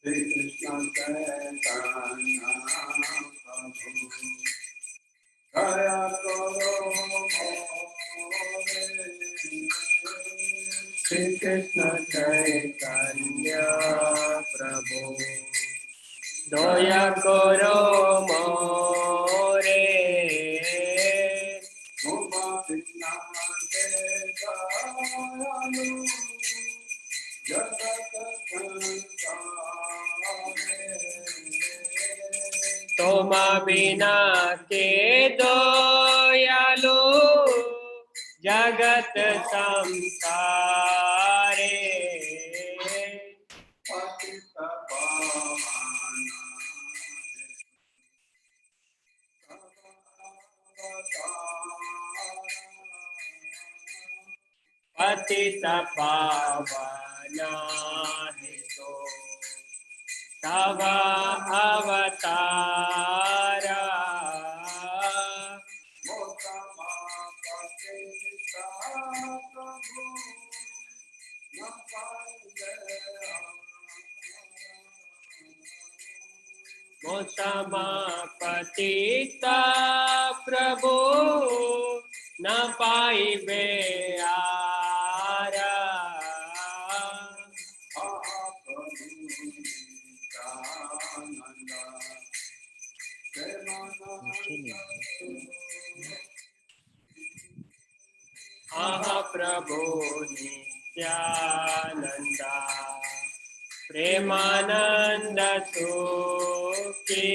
Shri Krishna Chaitanya Prabhu Daya Koro More Toma bina ke doyalu Jagat samsare Patita pavana hito Tava avatara Motama patita Prabhu na paibe ara Aha Prabhu Nityananda Premananda Sukhi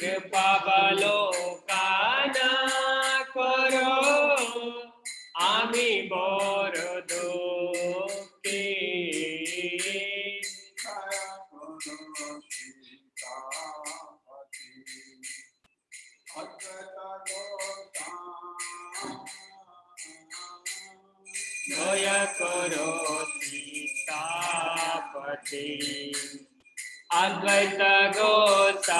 Kripavalokana Koro Ami Borodukhi Daya Koro Sitapati Advaita Gosai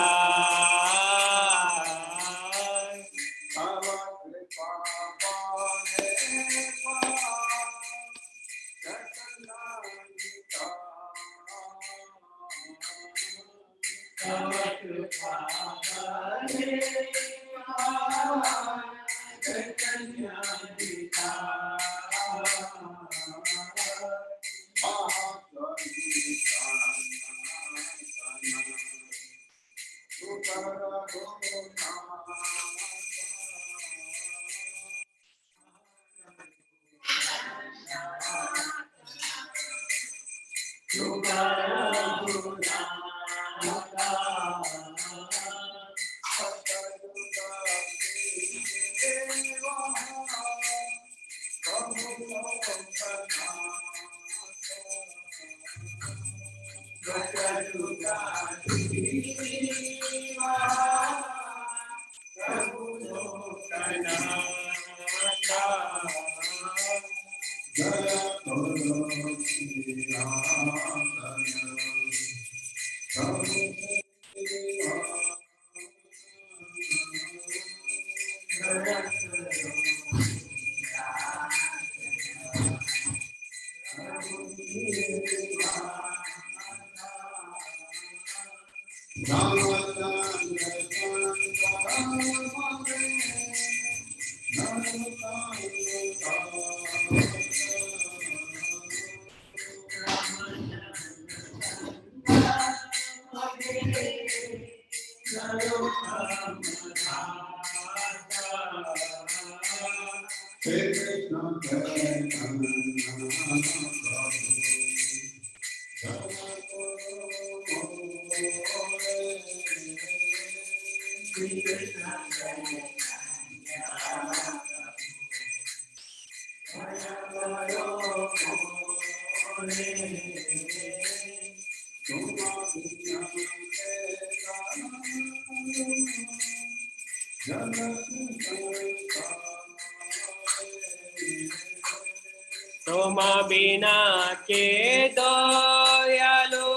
Toma bina ke doyalu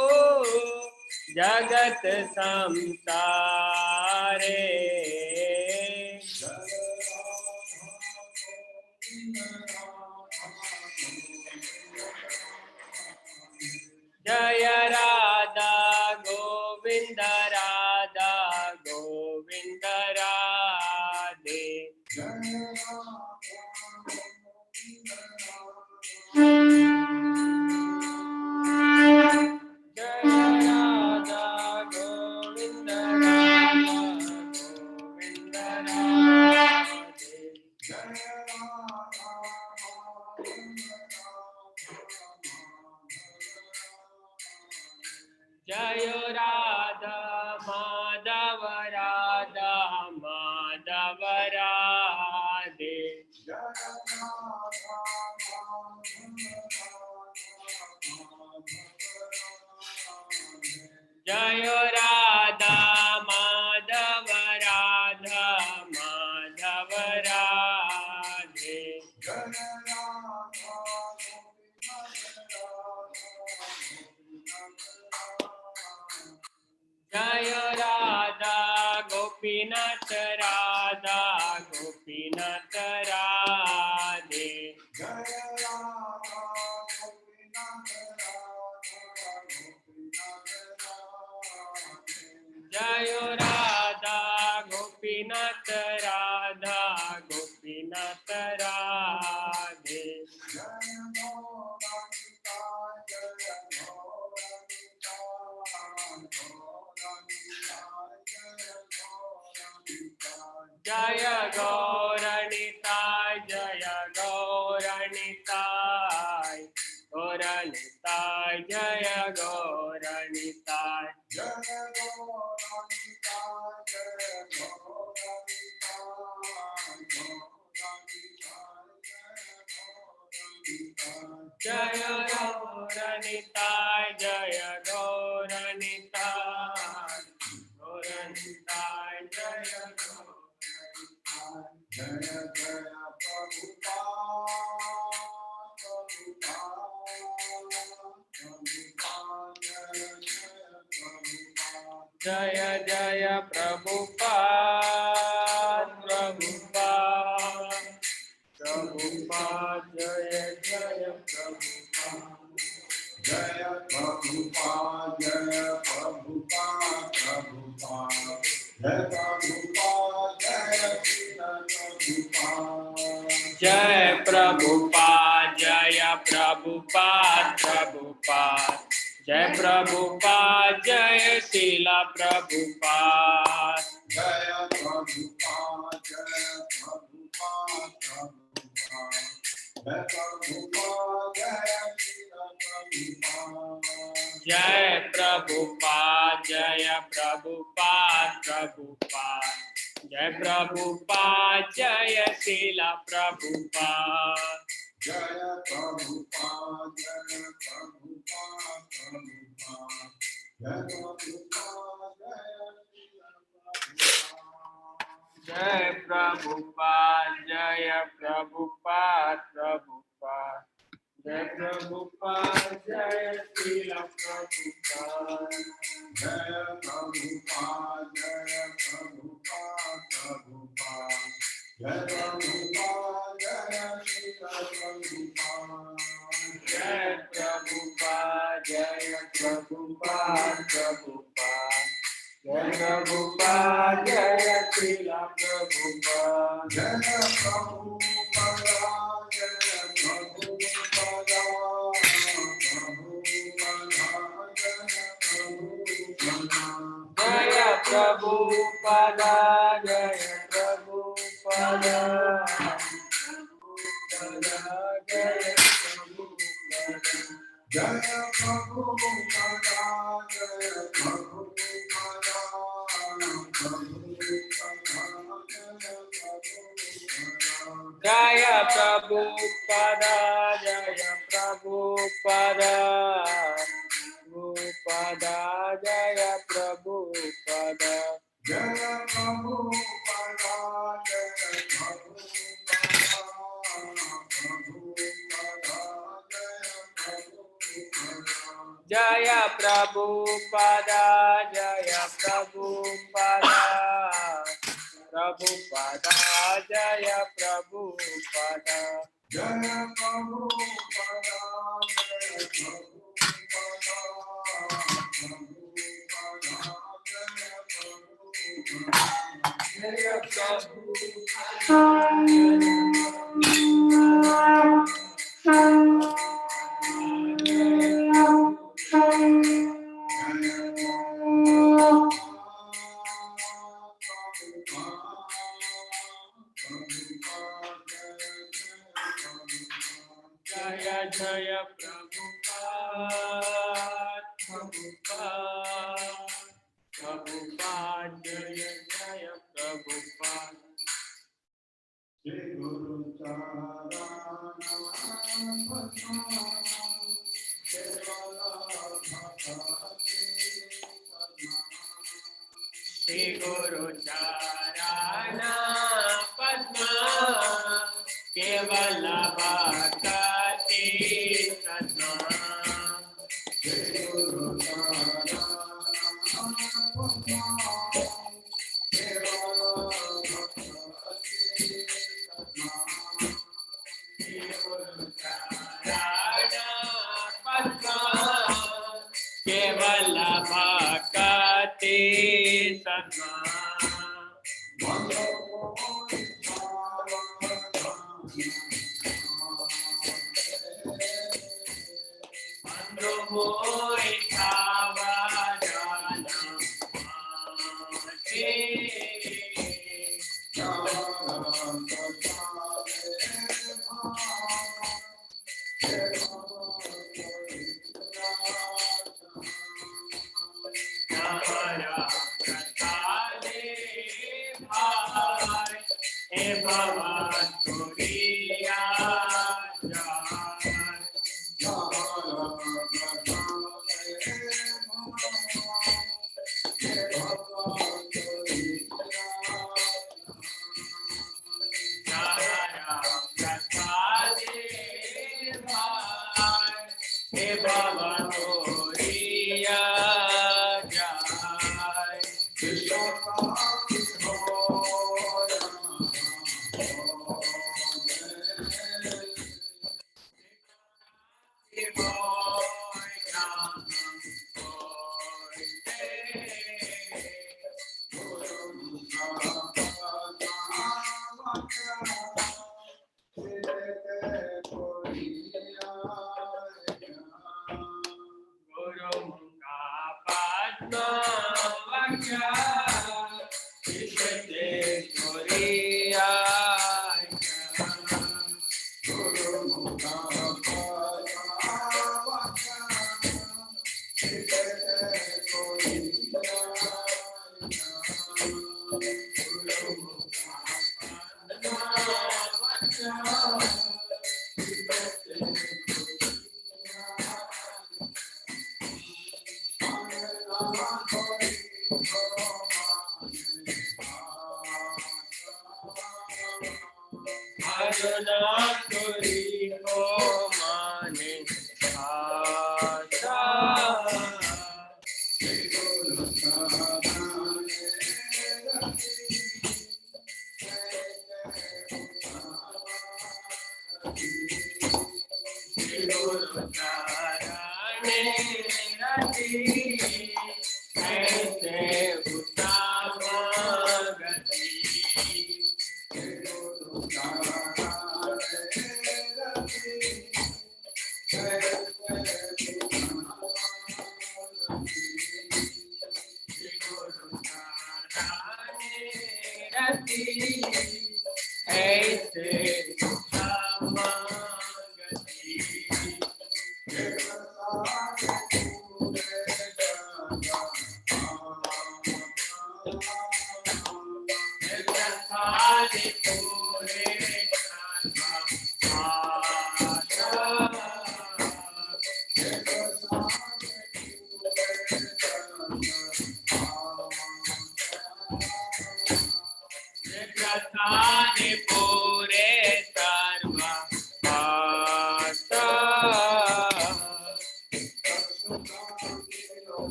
Jagat samsare Jaya Radha Govinda Radha Govinda Radhe. Jaya Radha Govinda Radha Govinda Radhe. Jaya Radha Madhava Radha Madhava Radhe. Jaya Radha Madhava Radha Madhava Radhe. Jaya Radha Gopinath Radha Gopinath Radhe. Jaya Radha Gopinath Radha Gopinath Radhe. Jaya Gauranitai Jaya Gauranitai Gauranitai Jaya Gauranitai. Jaya Gauranitai Jaya Gauranitai Gauranitai Jaya Jaya Jaya Prabhupada Prabhupada Prabhupada Jaya Jaya Prabhupada. Jaya Prabhupada Jaya Prabhupada Prabhupada Jaya Prabhupada Jaya Prabhupada Jaya Prabhupada Prabhupada Jaya Prabhupada Jaya Srila Prabhupada. Jaya Prabhupada Jaya Prabhupada Prabhupada Jaya Prabhupada Jaya Prabhupada Prabhupada Jaya Prabhupada Jaya Srila Prabhupada. Jaya Prabhupada Jaya Prabhupada Prabhupada Jaya Prabhupada Jaya Prabhupada Jaya Prabhupada Prabhupada Jaya Prabhupada Jaya Srila Prabhupada. Jaya Prabhupada Jaya Prabhupada Prabhupada Jaya Prabhupada Jaya Srila Prabhupada. Jaya Prabhupada Jaya Prabhupada Prabhupada Jaya Prabhupada Jaya Srila Prabhupada. Jaya Prabhupada Jaya Prabhupada Jaya Prabhupada Jaya Prabhupada Jaya Prabhupada Jaya Prabhupada Jaya Prabhupada Jaya Prabhupada Jaya Prabhupada Prabhupada Jaya Prabhupada Jaya Prabhupada Jaya Prabhupada Jaya Prabhupada Prabhupada, Jaya Prabhupada, Jaya Prabhupada, Jaya Jaya Prabhupada, Prabhupada, Prabhupada, Jaya Jaya Prabhupada. Shri Guru Shri Guru Charana Padma Kevala Bhakti Sadma Shri Guru Charana Padma Kevala Bhakti Sadma Shri Guru Charana Padma Kevala Bhakti Sadma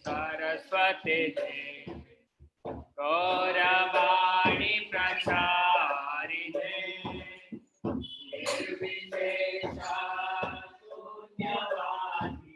Saraswati Gauravani Prasarine Nirvishesha Sunyavadi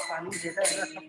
Panchadani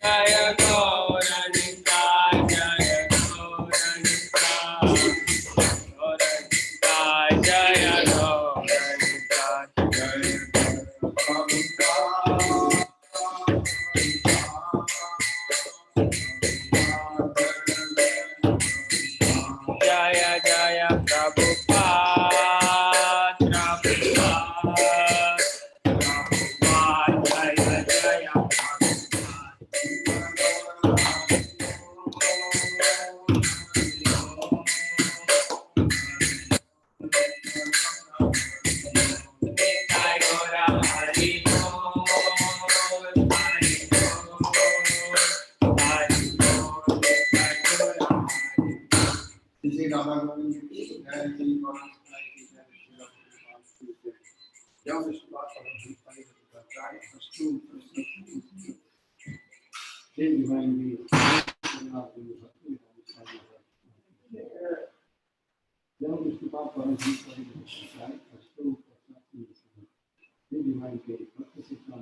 Jaya Gaura Nitai, Jaya Gaura Nitai, Gaura Nitai, Jaya Gaura Nitai, Jaya Jaya Prabhupada, Prabhupada, Prabhupada, Jaya Jaya Nitai Gaura Hari Bol, Hari Bol, Hari Bol, Nitai Gaura Hari. This is Radha Govind Ji, and he was like he had young Vishwas of the Pali, the guy was true, they remind me of young Vishwas of the Pali, the guy was true, they remind me of the Sikhan,